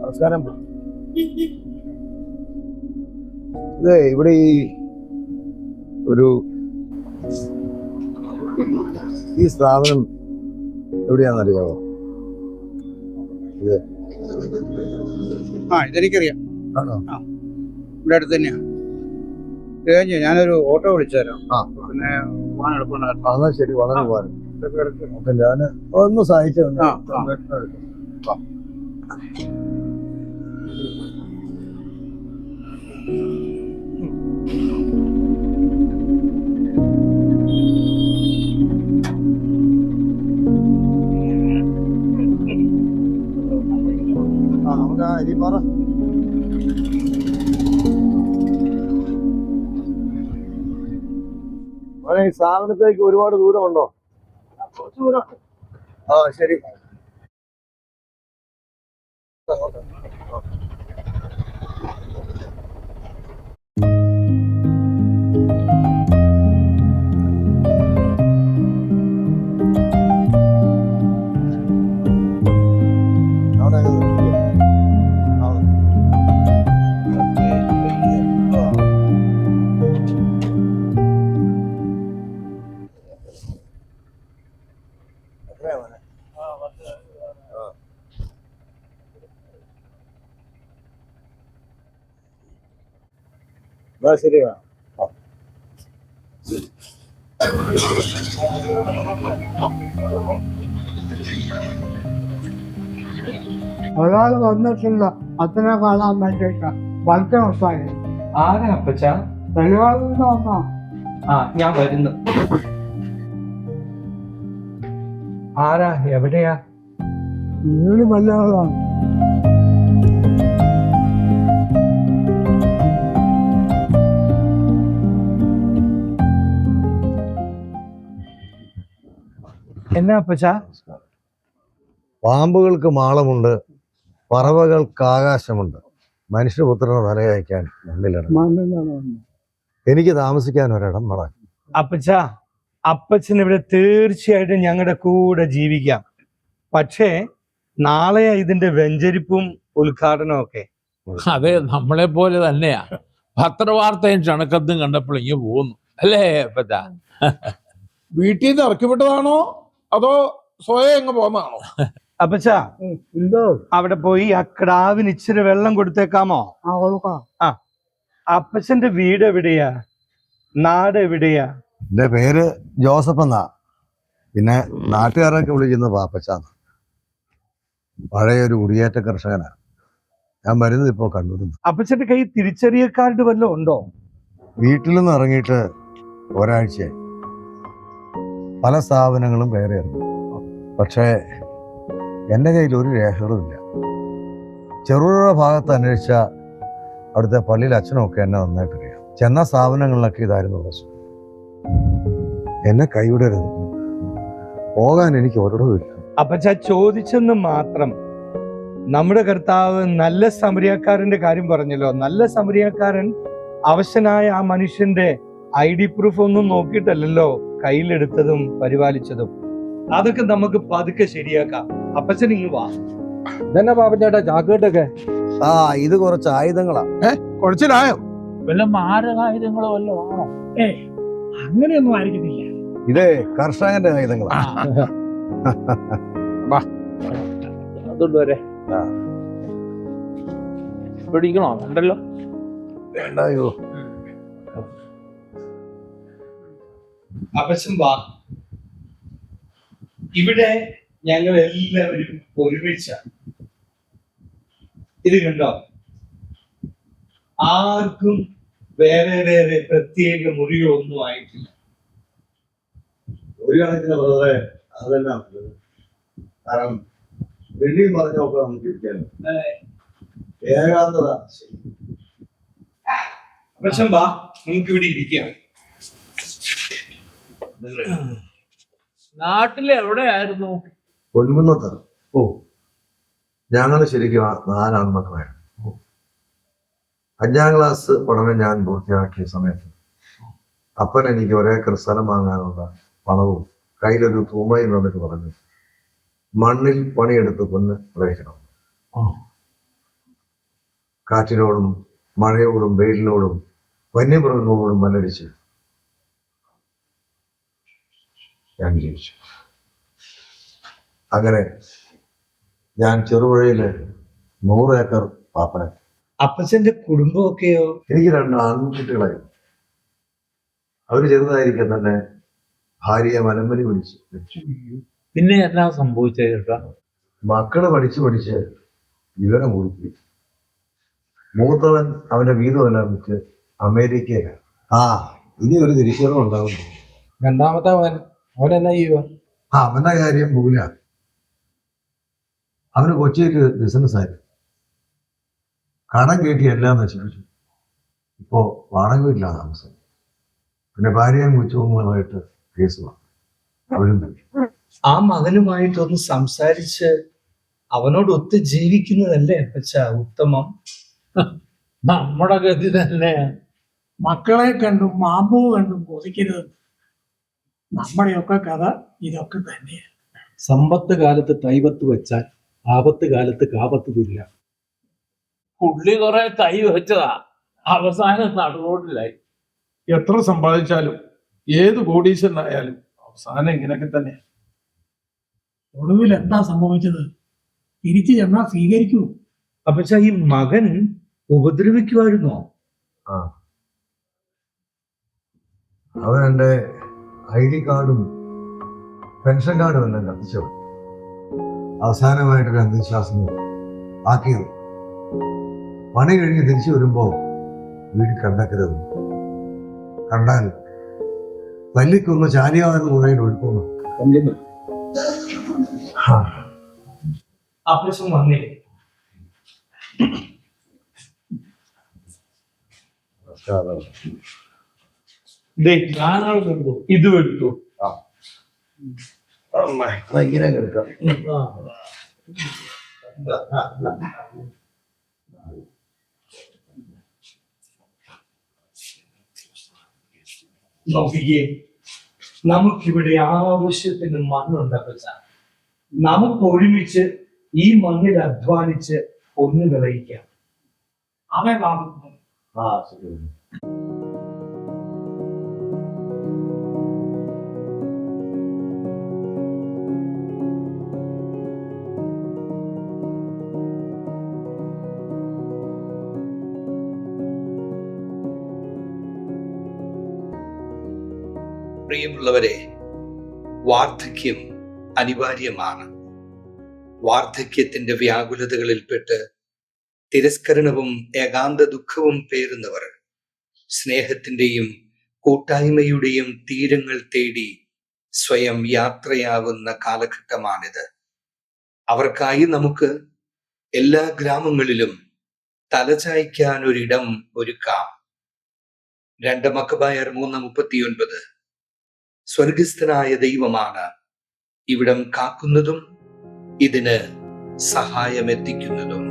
നമസ്കാരം. ഇത് ഇവിടെ ഈ സ്ഥാപനം എവിടെയാണെന്നറിയാമോ? ഇത് ഇതെനിക്കറിയാം. ആണോ? ഇവിടെ അടുത്ത് തന്നെയാ. ഞാനൊരു ഓട്ടോ വിളിച്ചു തരാം. പിന്നെ പോകാൻ എളുപ്പമുണ്ടായിരുന്നു. എന്നാ ശരി, വളരെ പോകാനും. അപ്പൊ ഞാൻ ഒന്ന് സഹായിച്ചു. നമുക്ക് അരിപ്പാറ ഈ സ്ഥാപനത്തേക്ക് ഒരുപാട് ദൂരമുണ്ടോ? കുറച്ച് ദൂരം. ശരി. ശരിയാ. ഒരാൾ വന്നിട്ടില്ല. അച്ഛനെ കാണാൻ വേണ്ടിയിട്ട് വളരെ ദിവസമായി. ആരാ അപ്പച്ച? പരിപാടിയിൽ നിന്ന് വന്നോ? ഞാൻ വരുന്നു. ആരാ? എവിടെയാ? വീട് മലയാളമാണ്. എന്നാ അപ്പച്ച? പാമ്പുകൾക്ക് മാളമുണ്ട്, പറവകൾക്ക് ആകാശമുണ്ട്, മനുഷ്യപുത്രന് തലയയക്കാൻ മണ്ണിലിടം. എനിക്ക് താമസിക്കാൻ ഒരിടം വേണം. അപ്പച്ച, അപ്പച്ചൻ ഇവിടെ തീർച്ചയായിട്ടും ഞങ്ങളുടെ കൂടെ ജീവിക്കാം. പക്ഷേ നാളെ ഇതിന്റെ വെഞ്ചരിപ്പും ഉദ്ഘാടനവും ഒക്കെ. അതെ, നമ്മളെ പോലെ തന്നെയാ. പത്രവാർത്തയും ചണക്കത്തും കണ്ടപ്പോൾ ഇങ്ങനെ പോകുന്നു അല്ലേ അപ്പച്ച? വീട്ടിൽ നിന്ന് ഇറക്കി വിട്ടതാണോ അതോ സ്വയം എങ്ങ് പോന്നതാണോ? അപ്പച്ച, അവിടെ പോയി ആ കിടാവിന് ഇച്ചിരി വെള്ളം കൊടുത്തേക്കാമോ? അപ്പച്ചന്റെ വീട് എവിടെയാ? നാട് എവിടെയാ? എന്റെ പേര് ജോസഫ് എന്നാ. പിന്നെ നാട്ടുകാരൊക്കെ വിളിക്കുന്നത് പാപ്പച്ചാന്ന്. പഴയൊരു കുടിയേറ്റ കർഷകനാ. ഞാൻ വരുന്നത് ഇപ്പോ കണ്ണൂരിന്ന്. അപ്പച്ചന്റെ കൈ തിരിച്ചറിയ കാർഡ് വല്ലതും ഉണ്ടോ? വീട്ടിൽ നിന്ന് ഇറങ്ങിയിട്ട് ഒരാഴ്ചയായി. പല സ്ഥാപനങ്ങളും കയറി ഇറങ്ങി. പക്ഷേ എൻ്റെ കയ്യിൽ ഒരു രേഖകളുമില്ല. ചെറുപുഴ ഭാഗത്ത് അന്വേഷിച്ച അവിടുത്തെ പള്ളിയിൽ അച്ഛനൊക്കെ എന്നെ നന്നായിട്ടറിയാം. ചെന്ന സ്ഥാപനങ്ങളിലൊക്കെ ഇതായിരുന്നു പ്രശ്നം. എന്നെ കൈവിടരുത്. പോകാൻ എനിക്ക് ഒരിടവുമില്ല. അപ്പച്ച, ചോദിച്ചെന്ന് മാത്രം. നമ്മുടെ കർത്താവ് നല്ല സമരിയാക്കാരന്റെ കാര്യം പറഞ്ഞല്ലോ. നല്ല സമരിയാക്കാരൻ അവശനായ ആ മനുഷ്യന്റെ ID പ്രൂഫ് ഒന്നും നോക്കിയിട്ടല്ലല്ലോ കയ്യിലെടുത്തതും പരിപാലിച്ചതും. അതൊക്കെ നമുക്ക് പതുക്കെ ശരിയാക്കാം. അപ്പച്ചൻ ഇങ്ങ് വാ. ഇതന്നെ പാപ്പച്ചേട്ടാ ചാക്കേട്ടൊക്കെ? ഇത് കുറച്ച് ആയുധങ്ങളാ. കുഴച്ചിലായോ? വല്ല മാരകായുധങ്ങളോ വല്ലോ ആണോ? അങ്ങനെയൊന്നും ആയിരിക്കത്തില്ല. ഇത് കർഷകന്റെ ആയുധങ്ങളാ. അതുകൊണ്ട് വരെ പിടിക്കണോ? ഉണ്ടല്ലോ. വേണ്ടായോ? അപ്പച്ചൻ വാ. ഇവിടെ ഞങ്ങൾ എല്ലാവരും ഒരുമിച്ച. ഇത് കണ്ടോ? ആർക്കും വേറെ വേറെ പ്രത്യേക മുറികളൊന്നും ആയിട്ടില്ല. ഒരു കണക്കിന് വളരെ അതന്നെ. കാരണം വെള്ളിയും പറഞ്ഞൊക്കെ നമുക്ക് ഇരിക്കാനും ഏകാന്തത. അപ്പച്ചൻ വാ, നമുക്ക് ഇവിടെ ഇരിക്കാം. നാട്ടില് എവിടെയായിരുന്നു? പൊൻകുന്നത്ത്. ഞങ്ങൾ ശരിക്കും 4 ആൺമക്കളായിരുന്നു. 5ാം ക്ലാസ് പഠനം ഞാൻ പൂർത്തിയാക്കിയ സമയത്ത് അപ്പൻ എനിക്ക് ഒരേക്കർ സ്ഥലം വാങ്ങാനുള്ള പണവും കയ്യിലൊരു തൂമയിൽ വന്നിട്ട് പറഞ്ഞു, മണ്ണിൽ പണിയെടുത്ത് പൊന്ന് വിളയിക്കണം. കാറ്റിനോടും മഴയോടും വെയിലിനോടും വന്യമൃഗങ്ങളോടും മല്ലടിച്ച് ഞാൻ ജീവിച്ചു. അങ്ങനെ ഞാൻ ചെറുപുഴയില് 100 ഏക്കർ പാപ്പന. അപ്പച്ചന്റെ കുടുംബമൊക്കെയോ? എനിക്ക് 2 ആൺകുട്ടികളായിരുന്നു. അവര് ചെറുതായിരിക്കും തന്നെ ഭാര്യയെ മലമ്പനി പിടിച്ച് വെച്ചു. പിന്നെ എന്നാ സംഭവിച്ചത് ചേട്ടാ? മക്കള് പഠിച്ച് വിവരം കൊടുക്കി. മൂത്തവൻ അവന്റെ വീതമെല്ലാം വെച്ച് അമേരിക്കയിലാണ്. ഇനി ഒരു തിരിച്ചറിവ് ഉണ്ടാവും. രണ്ടാമത്തെ അവൻ എന്നാ ചെയ്യുക? അവന്റെ കാര്യം പോകില്ല. അവന് കൊച്ചിയിൽ ബിസിനസ് ആയിരുന്നു. കടം കയറ്റി എല്ലാം നശിപ്പിച്ചു. ഇപ്പോ വാടക വീട്ടിലാണ് താമസം. പിന്നെ ഭാര്യയും കൊച്ചുമായിട്ട് കേസ് വന്നു. അവരും തന്നെ. ആ മകനുമായിട്ടൊന്ന് സംസാരിച്ച് അവനോട് ഒത്തു ജീവിക്കുന്നതല്ലേ അപ്പച്ച ഉത്തമം? നമ്മുടെ ഗതി തന്നെ. മക്കളെ കണ്ടും മാമ്പൂ കണ്ടും കൊതിക്കരുത്. നമ്മുടെയൊക്കെ കഥ ഇതൊക്കെ തന്നെയാണ്. സമ്പത്ത് കാലത്ത് തൈവത്ത് വെച്ചാൽ ആപത്ത് കാലത്ത് കാപത്ത് തുല്ല. പുള്ളി കുറെ കൈ വെച്ചതാ, അവസാനം നടുറോഡിലായി. എത്ര സമ്പാദിച്ചാലും ഏത് കോടീശ്വരനായാലും അവസാനം ഇങ്ങനെയൊക്കെ തന്നെ. ഒടുവിൽ എന്താ സംഭവിച്ചത്? തിരിച്ചു ചെന്നാൽ സ്വീകരിക്കൂ. അപ്പച്ച ഈ മകൻ ഉപദ്രവിക്കുമായിരുന്നോ? അവൻ എൻ്റെ ID കാർഡും പെൻഷൻ കാർഡും എല്ലാം കത്തിച്ചു. അവസാനമായിട്ടൊരു അന്ധവിശ്വാസം ആക്കിയത്. പണി കഴിഞ്ഞ് തിരിച്ചു വരുമ്പോ വീട്ടിൽ കണ്ടക്കരുത്, കണ്ടാൽ തല്ലിക്കൊന്ന് ചാലിയാതെന്ന് പുറകിൽ ഒഴുക്കുന്നു. അപ്പച്ചൻ വന്നേ. ഇതും എടുത്തു. ഇങ്ങനെ കേൾക്കാം. നോക്കിക്കേ, നമുക്കിവിടെ ആവശ്യത്തിന് മണ്ണുണ്ട് അപ്പച്ച. നമുക്ക് ഒരുമിച്ച് ഈ മണ്ണിൽ അധ്വാനിച്ച് ഒന്ന് വിളയിക്കാം. അവൻ കാണുന്നു. ശരി. പ്രിയമുള്ളവരെ, വാർദ്ധക്യം അനിവാര്യമാണ്. വാർദ്ധക്യത്തിന്റെ വ്യാകുലതകളിൽപ്പെട്ട് തിരസ്കരണവും ഏകാന്ത ദുഃഖവും പേറുന്നവർ സ്നേഹത്തിന്റെയും കൂട്ടായ്മയുടെയും തീരങ്ങൾ തേടി സ്വയം യാത്രയാവുന്ന കാലഘട്ടമാണിത്. അവർക്കായി നമുക്ക് എല്ലാ ഗ്രാമങ്ങളിലും തലചായ്ക്കാൻ ഒരിടം ഒരുക്കാം. 2 മക്കബായർ 3:39. സ്വർഗസ്ഥനായ ദൈവമാണ് ഇവിടം കാക്കുന്നതും ഇതിന് സഹായമെത്തിക്കുന്നതും.